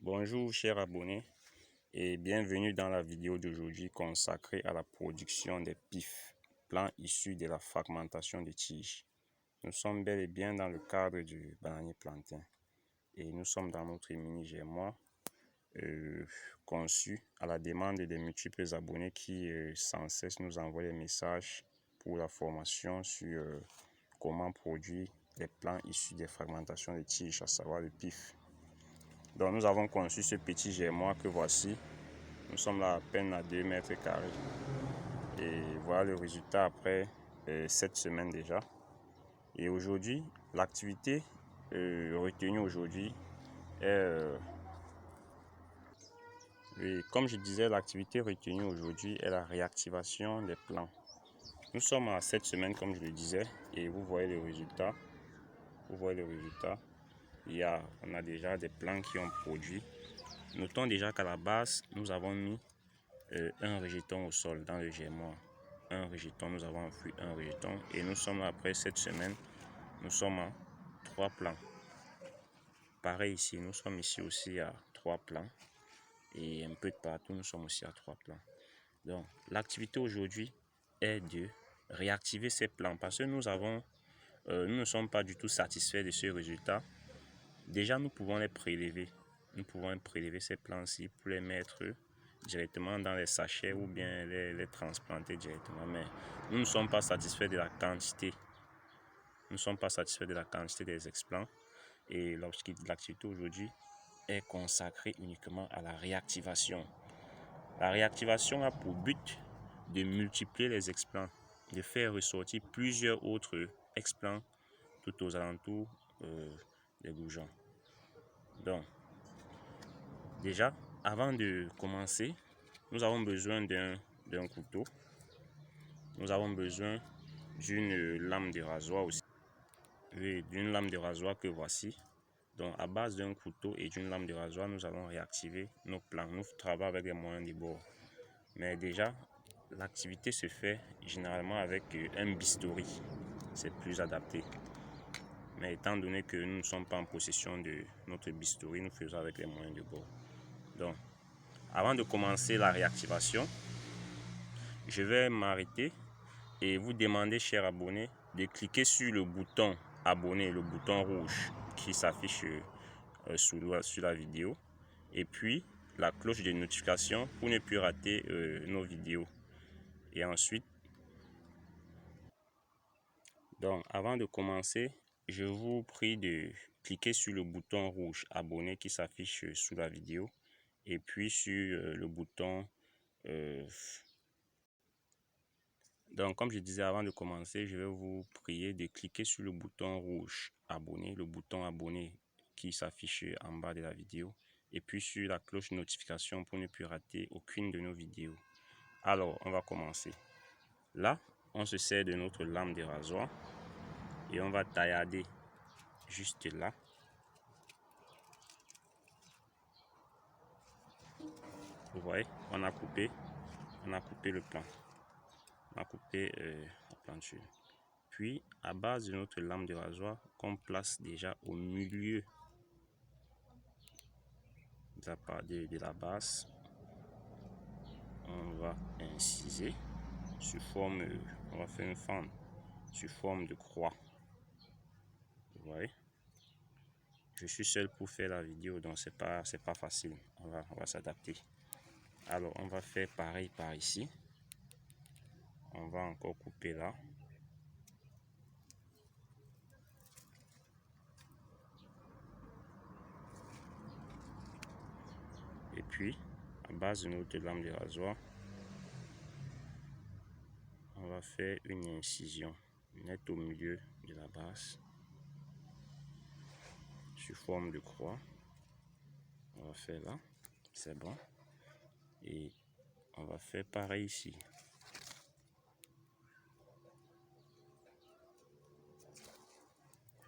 Bonjour chers abonnés et bienvenue dans la vidéo d'aujourd'hui consacrée à la production des PIF, plants issus de la fragmentation de tiges. Nous sommes bel et bien dans le cadre du bananier plantain et nous sommes dans notre mini germoir conçu à la demande des multiples abonnés qui sans cesse nous envoient des messages pour la formation sur comment produire les plants issus des fragmentations de tiges, à savoir le PIF. Donc nous avons conçu ce petit germoir que voici. Nous sommes là à peine à 2 mètres carrés. Et voilà le résultat après 7 semaines déjà. Et aujourd'hui, l'activité retenue aujourd'hui est... comme je disais, l'activité retenue aujourd'hui est la réactivation des plants. Nous sommes à 7 semaines comme je le disais et vous voyez le résultat. Vous voyez le résultat. On a déjà des plants qui ont produit. Notons déjà qu'à la base, nous avons mis un rejeton au sol dans le germoir. Un rejeton, nous avons enfui un rejeton et nous sommes après cette semaine, nous sommes à 3 plants. Pareil ici, nous sommes ici aussi à 3 plants et un peu de partout, nous sommes aussi à 3 plants. Donc, l'activité aujourd'hui est de réactiver ces plants parce que nous ne sommes pas du tout satisfaits de ce résultat. Déjà, nous pouvons les prélever. Nous pouvons prélever ces plants-ci pour les mettre directement dans les sachets ou bien les transplanter directement. Mais nous ne sommes pas satisfaits de la quantité. Nous ne sommes pas satisfaits de la quantité des explants. Et l'activité aujourd'hui est consacrée uniquement à la réactivation. La réactivation a pour but de multiplier les explants, de faire ressortir plusieurs autres explants tout aux alentours des bourgeons. Donc, déjà, avant de commencer, nous avons besoin d'un couteau. Nous avons besoin d'une lame de rasoir aussi. D'une lame de rasoir que voici. Donc, à base d'un couteau et d'une lame de rasoir, nous allons réactiver nos plants. Nous travaillons avec des moyens de bord. Mais déjà, l'activité se fait généralement avec un bistouri. C'est plus adapté. Mais étant donné que nous ne sommes pas en possession de notre bistouri, nous faisons avec les moyens de bord. Donc, avant de commencer la réactivation, je vais m'arrêter et vous demander, chers abonnés, de cliquer sur le bouton abonner, le bouton rouge qui s'affiche sur la vidéo, et puis la cloche de notification pour ne plus rater nos vidéos. Et ensuite, donc avant de commencer, je vous prie de cliquer sur le bouton rouge abonner qui s'affiche sous la vidéo, et puis sur le bouton donc comme je disais avant de commencer, je vais vous prier de cliquer sur le bouton rouge abonner, le bouton abonner qui s'affiche en bas de la vidéo, et puis sur la cloche notification pour ne plus rater aucune de nos vidéos. Alors on va commencer. Là on se sert de notre lame de rasoir et on va taillarder juste là. Vous voyez, on a coupé le plant, on a coupé la planture. Puis à base de notre lame de rasoir qu'on place déjà au milieu de la base, on va inciser sous forme, on va faire une fente sous forme de croix. Vous voyez, je suis seul pour faire la vidéo, donc c'est pas facile. On va s'adapter. Alors on va faire pareil par ici. On va encore couper là. Et puis à base de notre lame de rasoir, on va faire une incision nette au milieu de la base sous forme de croix. On va faire là, c'est bon. Et on va faire pareil ici.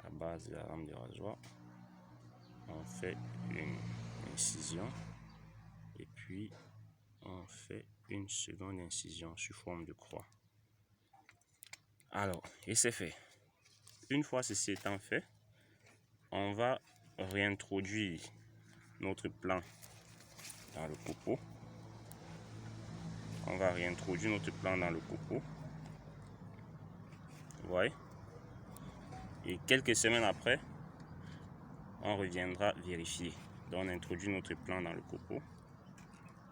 À base de la lame de rasoir, on fait une incision et puis on fait une seconde incision sous forme de croix. Alors, et c'est fait. Une fois ceci étant fait, on va réintroduire notre plan dans le copeau. On va réintroduire notre plan dans le copeau. Vous voyez? Et quelques semaines après, on reviendra vérifier. Donc on introduit notre plan dans le copeau.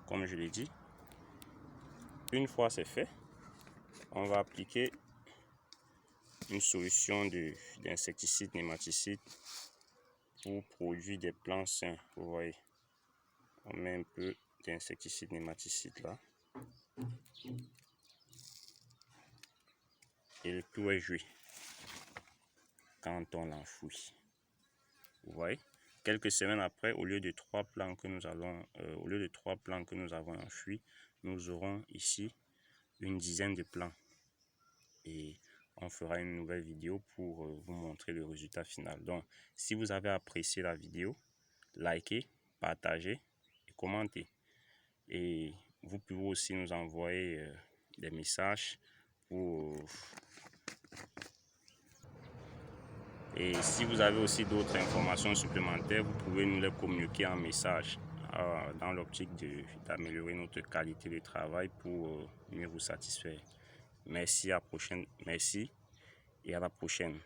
Comme je l'ai dit, une fois c'est fait, on va appliquer une solution d'insecticide nématicide pour produire des plants sains. Vous voyez, on met un peu d'insecticide nématicide là. Et le tout est joué quand on l'enfouit. Vous voyez, quelques semaines après, au lieu de 3 plants que nous avons enfouis, nous aurons ici une dizaine de plants. Et on fera une nouvelle vidéo pour vous montrer le résultat final. Donc, si vous avez apprécié la vidéo, likez, partagez et commentez. Et vous pouvez aussi nous envoyer des messages pour... Et si vous avez aussi d'autres informations supplémentaires, vous pouvez nous les communiquer en message dans l'optique d'améliorer notre qualité de travail pour mieux vous satisfaire. Merci et à la prochaine.